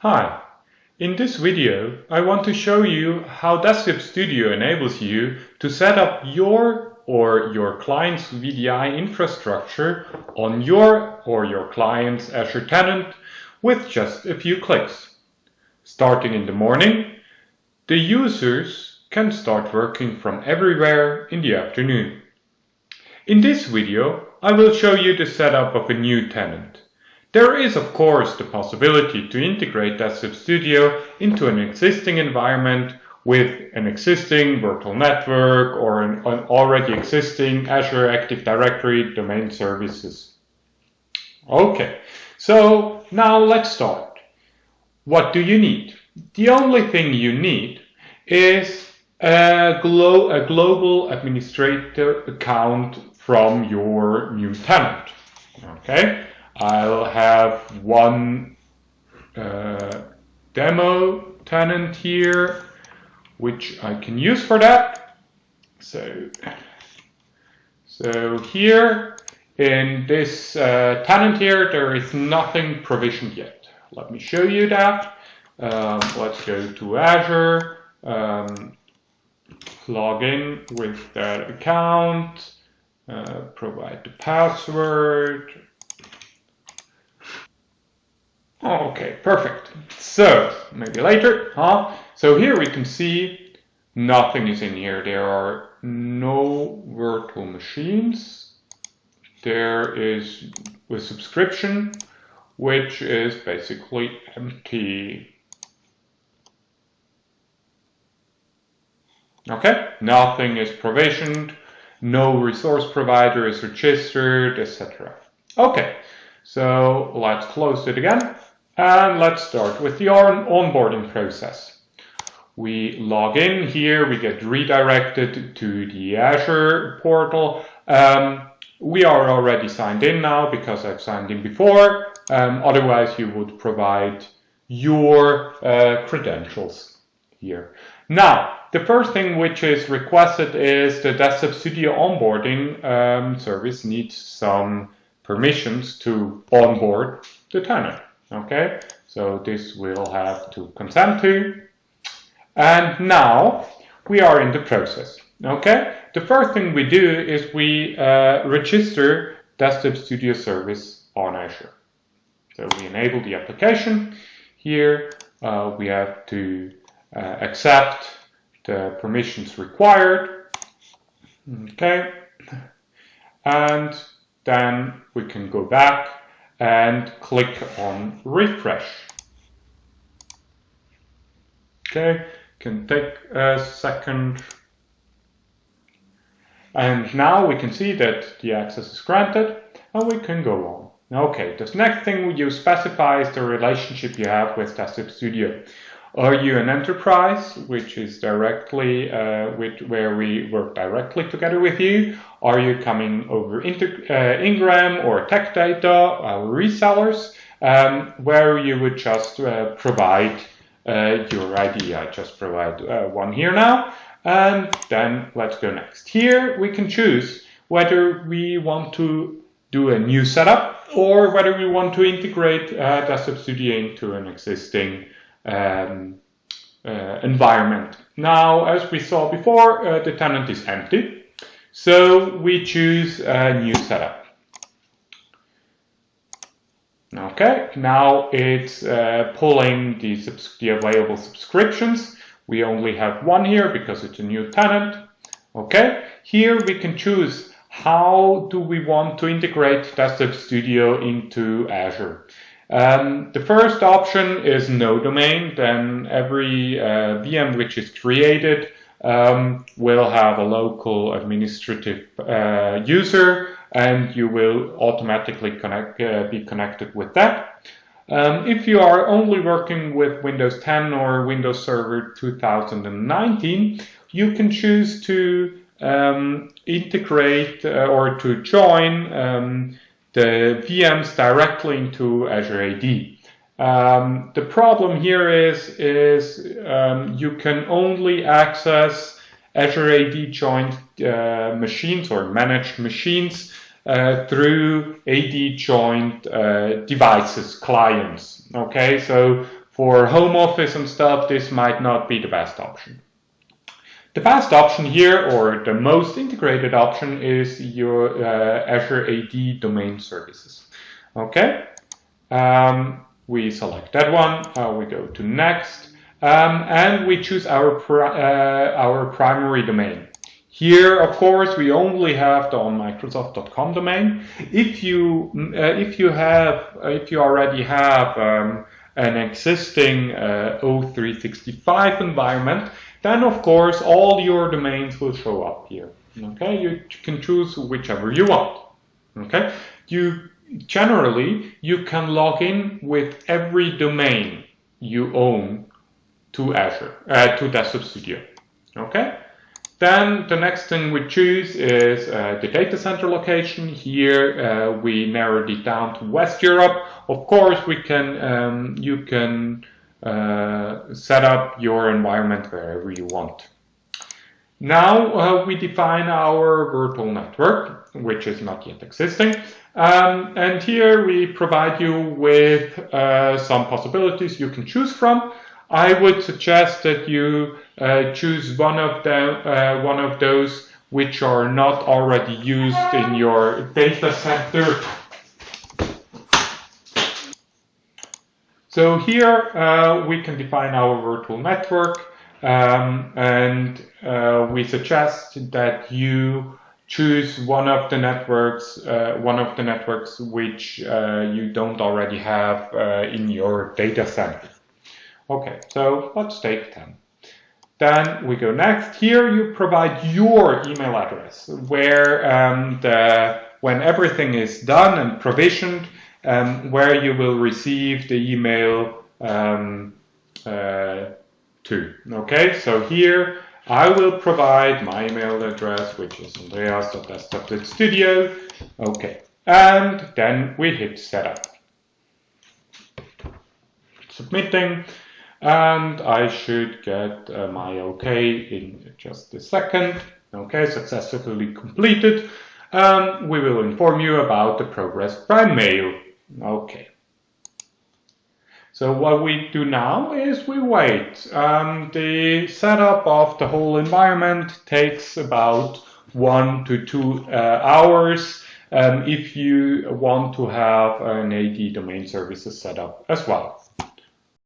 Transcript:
Hi, in this video I want to show you how desktop.studio enables you to set up your or your client's VDI infrastructure on your or your client's Azure Tenant with just a few clicks. Starting in the morning, the users can start working from everywhere in the afternoon. In this video I will show you the setup of a new tenant. There is of course the possibility to integrate desktop.studio into an existing environment with an existing virtual network or an already existing Azure Active Directory domain services. Okay, so now let's start. What do you need? The only thing you need is a global administrator account from your new tenant. Okay. I'll have one demo tenant here, which I can use for that. So here in this tenant here, there is nothing provisioned yet. Let me show you that. Let's go to Azure, log in with that account, provide the password. Okay, perfect. So, maybe later, So here we can see nothing is in here. There are no virtual machines. There is a subscription, which is basically empty. Okay, nothing is provisioned, no resource provider is registered, etc. Okay, so let's close it again. And let's start with the onboarding process. We log in here, we get redirected to the Azure portal. We are already signed in now because I've signed in before. Otherwise, you would provide your credentials here. Now, the first thing which is requested is the desktop.studio onboarding service needs some permissions to onboard the tenant. Okay, so this we'll have to consent to. And now we are in the process. Okay, the first thing we do is we register desktop.studio service on Azure. So we enable the application. Here we have to accept the permissions required. Okay, and then we can go back and click on refresh. Okay, can take a second. And now we can see that the access is granted and we can go on. Okay, the next thing you specify is the relationship you have with desktop.studio. Are you an enterprise, which is directly where we work directly together with you? Are you coming over Ingram or Tech Data, our resellers, where you would just provide your ID? I just provide one here now, and then let's go next. Here we can choose whether we want to do a new setup or whether we want to integrate desktop.studio into an existing environment. Now, as we saw before, the tenant is empty, so we choose a new setup. Okay, now it's pulling the available subscriptions. We only have one here because it's a new tenant. Okay, here we can choose how do we want to integrate desktop.studio into Azure. The first option is no domain. Then every VM which is created will have a local administrative user, and you will automatically be connected with that. If you are only working with Windows 10 or Windows Server 2019, you can choose to integrate or to join the VMs directly into Azure AD. The problem here is you can only access Azure AD joined machines or managed machines through AD joined devices, clients. Okay, so for home office and stuff, this might not be the best option. The best option here, or the most integrated option, is your Azure AD domain services. Okay, we select that one. We go to next, and we choose our primary domain. Here, of course, we only have the onmicrosoft.com domain. If you already have an existing O365 environment, then of course all your domains will show up here. Okay, you can choose whichever you want. Okay, generally you can log in with every domain you own to Azure, to Desktop Studio. Okay. Then the next thing we choose is the data center location. Here we narrowed it down to West Europe. Of course, you can set up your environment wherever you want. Now we define our virtual network, which is not yet existing. And here we provide you with some possibilities you can choose from. I would suggest that you choose one of those which are not already used in your data center. So here we can define our virtual network, and we suggest that you choose one of the networks which you don't already have in your data center. Okay, so let's take 10. Then we go next. Here you provide your email address, where when everything is done and provisioned, where you will receive the email to. Okay, so here I will provide my email address, which is andreas.desktop.studio. Okay, and then we hit setup. Submitting. And I should get my OK in just a second. Okay, successfully completed. We will inform you about the progress by mail. Okay. So what we do now is we wait. The setup of the whole environment takes about 1 to 2 hours if you want to have an AD domain services set up as well.